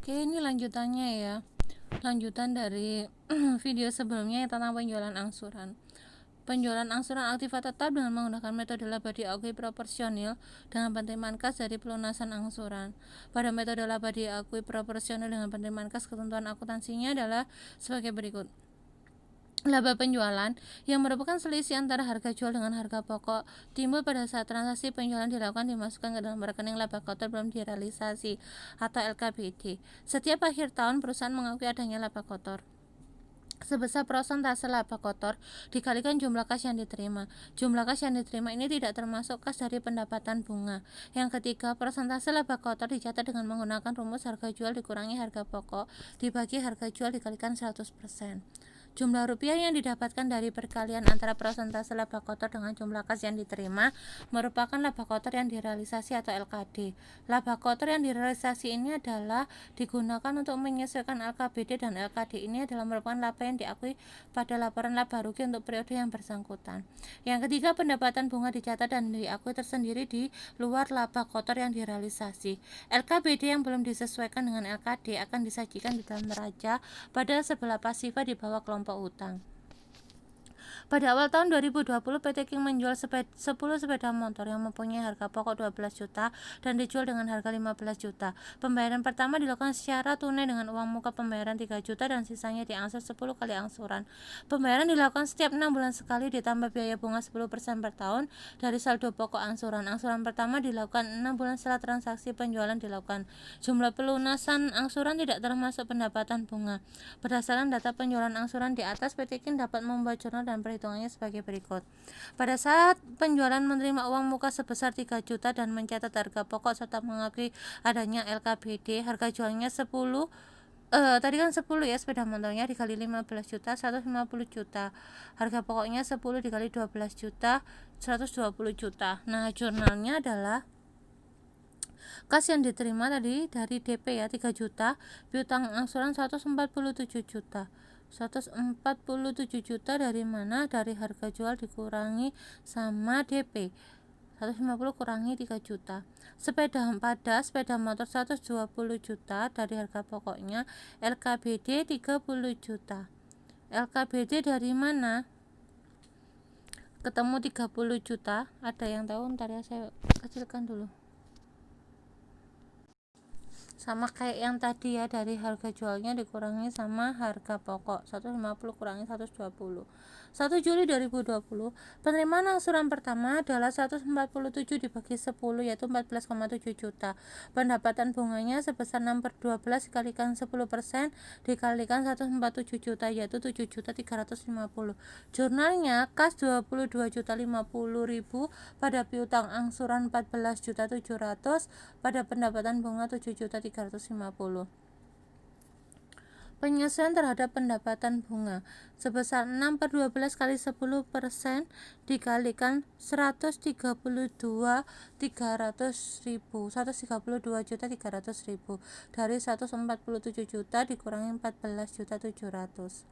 Oke, ini lanjutannya ya. Lanjutan dari video sebelumnya yang tentang penjualan angsuran. Penjualan angsuran aktiva tetap dengan menggunakan metode laba diakui proporsional dengan penerimaan kas dari pelunasan angsuran. Pada metode laba diakui proporsional dengan penerimaan kas, ketentuan akuntansinya adalah sebagai berikut. Laba penjualan yang merupakan selisih antara harga jual dengan harga pokok timbul pada saat transaksi penjualan dilakukan dimasukkan ke dalam rekening laba kotor belum direalisasi atau LKBD. Setiap akhir tahun perusahaan mengakui adanya laba kotor sebesar persentase laba kotor dikalikan jumlah kas yang diterima. Jumlah kas yang diterima ini tidak termasuk kas dari pendapatan bunga. Yang ketiga, persentase laba kotor dicatat dengan menggunakan rumus harga jual dikurangi harga pokok dibagi harga jual dikalikan 100%. Jumlah rupiah yang didapatkan dari perkalian antara persentase laba kotor dengan jumlah kas yang diterima merupakan laba kotor yang direalisasi atau LKD. Laba kotor yang direalisasi ini adalah digunakan untuk menyesuaikan LKBD, dan LKD ini adalah merupakan laba yang diakui pada laporan laba rugi untuk periode yang bersangkutan. Yang ketiga, pendapatan bunga dicatat dan diakui tersendiri di luar laba kotor yang direalisasi. LKBD yang belum disesuaikan dengan LKD akan disajikan di dalam neraca pada sebelah pasifa di bawah kelompok utang. Pada awal tahun 2020, PT King menjual 10 sepeda motor yang mempunyai harga pokok 12 juta dan dijual dengan harga 15 juta. Pembayaran pertama dilakukan secara tunai dengan uang muka pembayaran 3 juta dan sisanya diangsur 10 kali angsuran. Pembayaran dilakukan setiap 6 bulan sekali ditambah biaya bunga 10% per tahun dari saldo pokok angsuran. Angsuran pertama dilakukan 6 bulan setelah transaksi penjualan dilakukan. Jumlah pelunasan angsuran tidak termasuk pendapatan bunga. Berdasarkan data penjualan angsuran di atas, PT King dapat membuat jurnal dan perhitungannya sebagai berikut. Pada saat penjualan menerima uang muka sebesar 3 juta dan mencatat harga pokok serta mengakui adanya LKBD, harga jualnya 10 tadi kan 10 ya, sepeda motornya dikali 15 juta 150 juta, harga pokoknya 10 dikali 12 juta 120 juta. Nah, jurnalnya adalah kas yang diterima tadi dari DP ya 3 juta, piutang angsuran 147 juta. 147 juta dari mana? Dari harga jual dikurangi sama DP. 150 kurangi 3 juta. Pada sepeda motor 120 juta dari harga pokoknya, LKBD 30 juta. LKBD dari mana? Ketemu 30 juta. Ada yang tahu? Ntar ya, saya kecilkan dulu. Sama kayak yang tadi ya, dari harga jualnya dikurangi sama harga pokok, 150 kurangi 120. 1 Juli 2020, penerimaan angsuran pertama adalah 147 dibagi 10 yaitu 14,7 juta. Pendapatan bunganya sebesar 6/12 dikalikan 10% dikalikan 147 juta yaitu 7 juta 350. Jurnalnya kas 22 juta 50 ribu pada piutang angsuran 14 juta 700 pada pendapatan bunga 7 juta 350. Penyesuaian terhadap pendapatan bunga sebesar 6/12 kali 10% dikalikan 132 juta 300 ribu dari 147 juta dikurangi 14 juta 700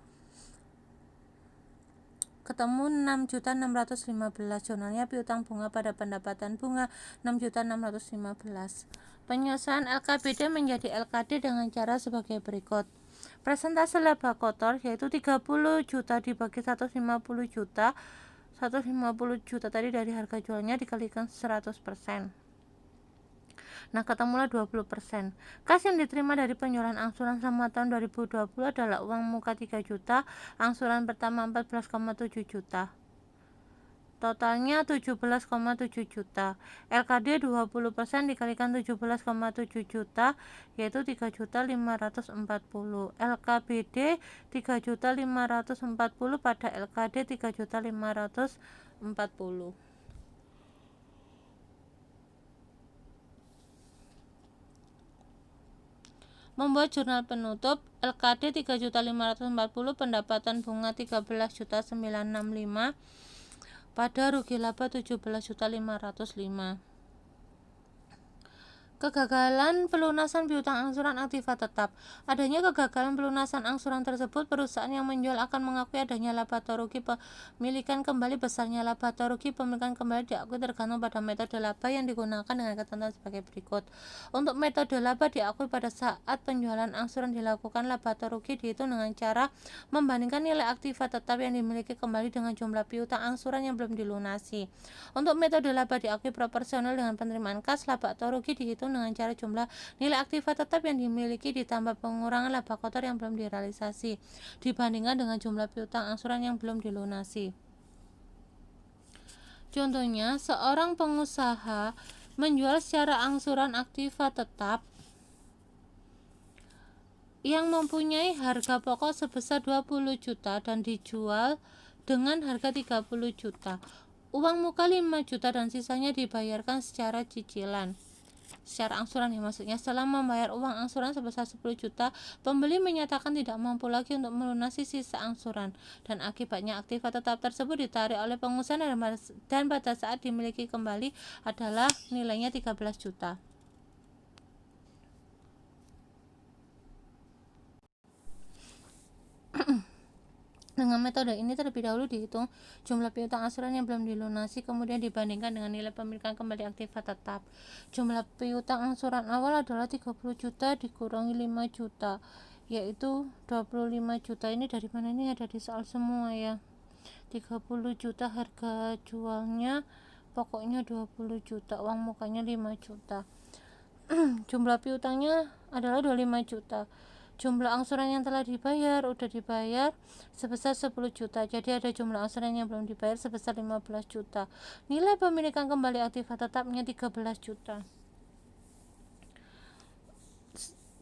ketemu 6.615. Jurnalnya piutang bunga pada pendapatan bunga 6.615. Penyesuaian LKBD menjadi LKD dengan cara sebagai berikut. Persentase laba kotor yaitu 30 juta dibagi 150 juta. 150 juta tadi dari harga jualnya dikalikan 100%. Nah, ketemulah 20%. Kas yang diterima dari penjualan angsuran selama tahun 2020 adalah uang muka 3 juta, angsuran pertama 14,7 juta. Totalnya 17,7 juta. LKD 20% dikalikan 17,7 juta yaitu 3.540. LKBD 3.540 pada LKD 3.540. Membuat jurnal penutup. LKD 3.540, pendapatan bunga 13.965 pada rugi laba 17.505. Kegagalan pelunasan piutang angsuran aktiva tetap. Adanya kegagalan pelunasan angsuran tersebut, perusahaan yang menjual akan mengakui adanya laba atau rugi pemilikan kembali. Besarnya laba atau rugi pemilikan kembali diakui tergantung pada metode laba yang digunakan dengan ketentuan sebagai berikut. Untuk metode laba diakui pada saat penjualan angsuran dilakukan, laba atau rugi dihitung dengan cara membandingkan nilai aktiva tetap yang dimiliki kembali dengan jumlah piutang angsuran yang belum dilunasi. Untuk metode laba diakui proporsional dengan penerimaan kas, laba atau rugi dihitung dengan cara jumlah nilai aktiva tetap yang dimiliki ditambah pengurangan laba kotor yang belum direalisasi dibandingkan dengan jumlah piutang angsuran yang belum dilunasi. Contohnya, seorang pengusaha menjual secara angsuran aktiva tetap yang mempunyai harga pokok sebesar 20 juta dan dijual dengan harga 30 juta. Uang muka 5 juta dan sisanya dibayarkan secara cicilan. Secara angsuran ya maksudnya. Setelah membayar uang angsuran sebesar 10 juta, pembeli menyatakan tidak mampu lagi untuk melunasi sisa angsuran, dan akibatnya aktiva tetap tersebut ditarik oleh pengusaha dan pada saat dimiliki kembali adalah nilainya 13 juta. Dengan metode ini terlebih dahulu dihitung jumlah piutang angsuran yang belum dilunasi, kemudian dibandingkan dengan nilai pemilikan kembali aktiva tetap. Jumlah piutang angsuran awal adalah 30 juta dikurangi 5 juta, yaitu 25 juta. Ini dari mana? Ini ada di soal semua ya. 30 juta harga jualnya, pokoknya 20 juta, uang mukanya 5 juta. Jumlah piutangnya adalah 25 juta. Jumlah angsuran yang telah dibayar udah dibayar sebesar 10 juta, jadi ada jumlah angsuran yang belum dibayar sebesar 15 juta. Nilai pemilikan kembali aktiva tetapnya 13 juta.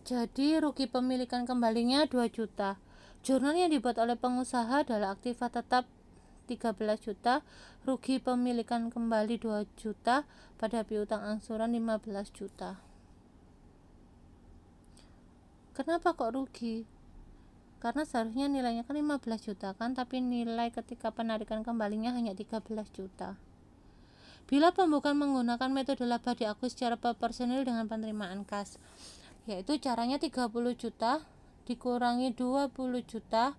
Jadi rugi pemilikan kembalinya 2 juta. Jurnal yang dibuat oleh pengusaha adalah aktiva tetap 13 juta, rugi pemilikan kembali 2 juta, pada piutang angsuran 15 juta. Kenapa kok rugi? Karena seharusnya nilainya kan 15 juta kan, tapi nilai ketika penarikan kembalinya hanya 13 juta. Bila pembukaan menggunakan metode laba diakui secara proporsional dengan penerimaan kas, yaitu caranya 30 juta dikurangi 20 juta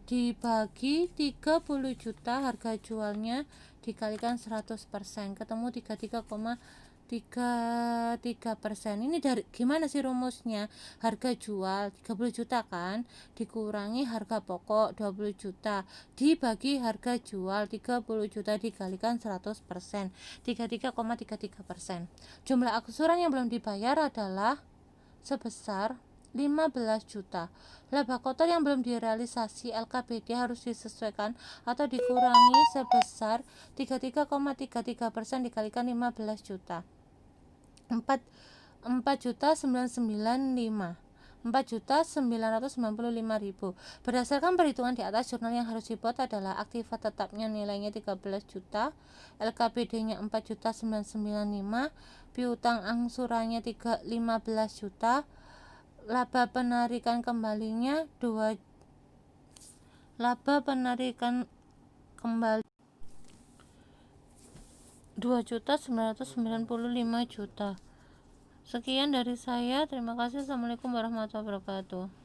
dibagi 30 juta harga jualnya dikalikan 100%, ketemu 33,33%. Ini dari gimana sih rumusnya? Harga jual 30 juta kan, dikurangi harga pokok 20 juta dibagi harga jual 30 juta dikalikan 100%, 33,33%. Jumlah angsuran yang belum dibayar adalah sebesar 15 juta. Laba kotor yang belum direalisasi LKPD harus disesuaikan atau dikurangi sebesar 33,33% dikalikan 15 juta. 4.995.000. Berdasarkan perhitungan di atas, jurnal yang harus dibuat adalah aktiva tetapnya nilainya 13 juta, LKPD-nya 4.995.000, piutang angsurannya 15 juta, laba penarikan kembalinya 2 juta. Sekian dari saya, terima kasih. Assalamualaikum warahmatullahi wabarakatuh.